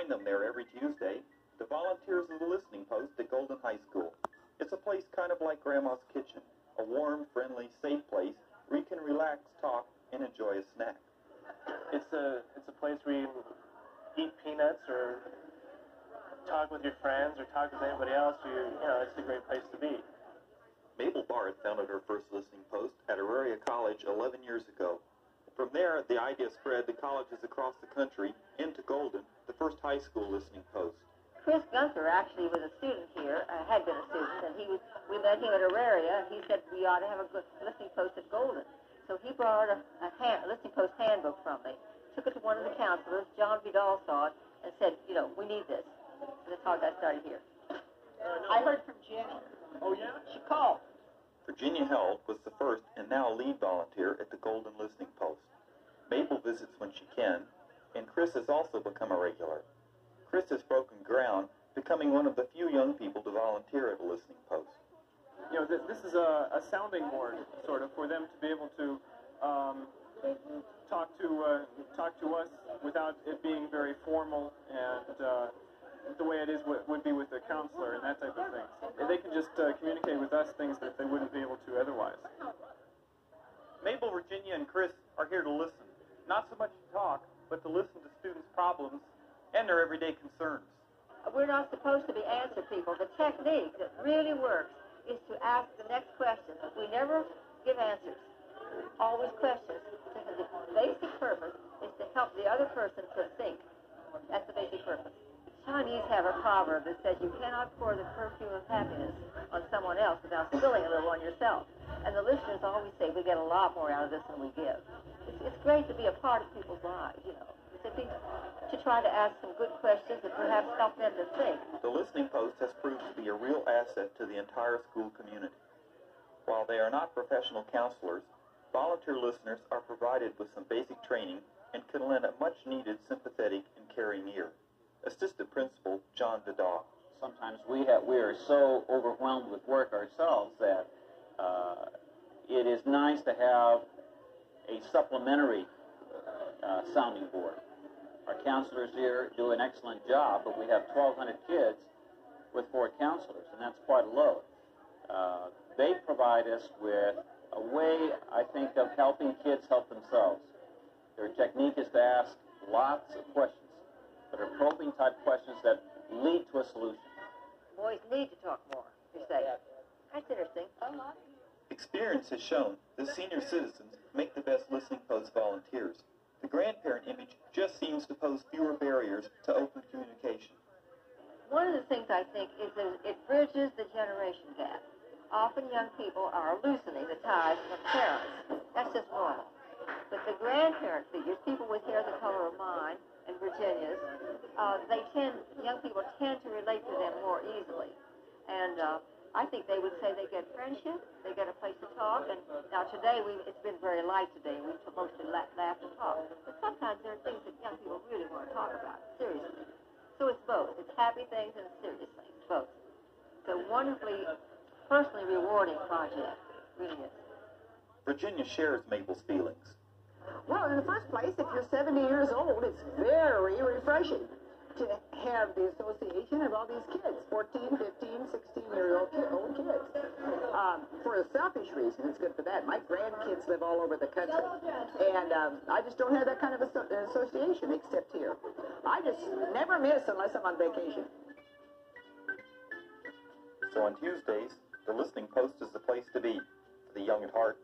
find them there every Tuesday, the volunteers of the Listening Post at Golden High School. It's a place kind of like Grandma's kitchen, a warm, friendly, safe place where you can relax, talk, and enjoy a snack. It's a place where you eat peanuts or talk with your friends or talk with anybody else. It's a great place to be. Mable Barth founded her first Listening Post at Auraria College 11 years ago. From there, the idea spread to colleges across the country into Golden, the first high school Listening Post. Chris Gunther actually was a student here, had been a student, and we met him at Auraria, and he said we ought to have a good Listening Post at Golden. So he brought a Listening Post handbook from me, took it to one of the counselors, John Vidal saw it, and said, we need this. And that's how I got started here. I heard from Jenny. Oh, yeah? She called. Virginia Held was the first and now lead volunteer at the Golden Listening Post. Mabel visits when she can, and Chris has also become a regular. Chris has broken ground, becoming one of the few young people to volunteer at a Listening Post. This is a sounding board, sort of, for them to be able to talk to us without it being very formal and the way it is would be with a counselor and that type of thing. They can just communicate with us things that they wouldn't be able to otherwise. Mabel, Virginia, and Chris are here to listen. Not so much to talk, but to listen to students' problems and their everyday concerns. We're not supposed to be answer people. The technique that really works is to ask the next question. We never give answers, always questions. The basic purpose is to help the other person to think. That's the basic purpose. Chinese have a proverb that says you cannot pour the perfume of happiness on someone else without spilling a little on yourself. And the listeners always say we get a lot more out of this than we give. It's great to be a part of people's lives, to try to ask some good questions and perhaps help them to think. The Listening Post has proved to be a real asset to the entire school community. While they are not professional counselors, volunteer listeners are provided with some basic training and can lend a much-needed sympathetic and caring ear. Assistant Principal John Vidal. Sometimes we are so overwhelmed with work ourselves that it is nice to have a supplementary sounding board. Our counselors here do an excellent job, but we have 1,200 kids with 4 counselors, and that's quite a load. They provide us with a way, I think, of helping kids help themselves. Their technique is to ask lots of questions that are probing type questions that lead to a solution. Boys need to talk more, you say. That's interesting. Experience has shown the senior citizens make the best Listening Post volunteers. The grandparent image just seems to pose fewer barriers to open communication. One of the things I think is that it bridges the generation gap. Often young people are loosening the ties from parents. That's just normal. But the grandparent figures, people with hair the color of mine and Virginia's, young people tend to relate to them more easily. And I think they would say they get friendship, they get a place to talk. And now today, it's been very light today. We've mostly laughed and talked. But sometimes there are things that young people really want to talk about, seriously. So it's both. It's happy things and serious things, both. It's a wonderfully, personally rewarding project. It really is. Virginia shares Mabel's feelings. Well, in the first place, if you're 70 years old, it's very refreshing to have the association of all these kids, 14, 15, 16-year-old kids. For a selfish reason, it's good for that. My grandkids live all over the country, and I just don't have that kind of association except here. I just never miss unless I'm on vacation. So on Tuesdays, the Listening Post is the place to be for the young at heart.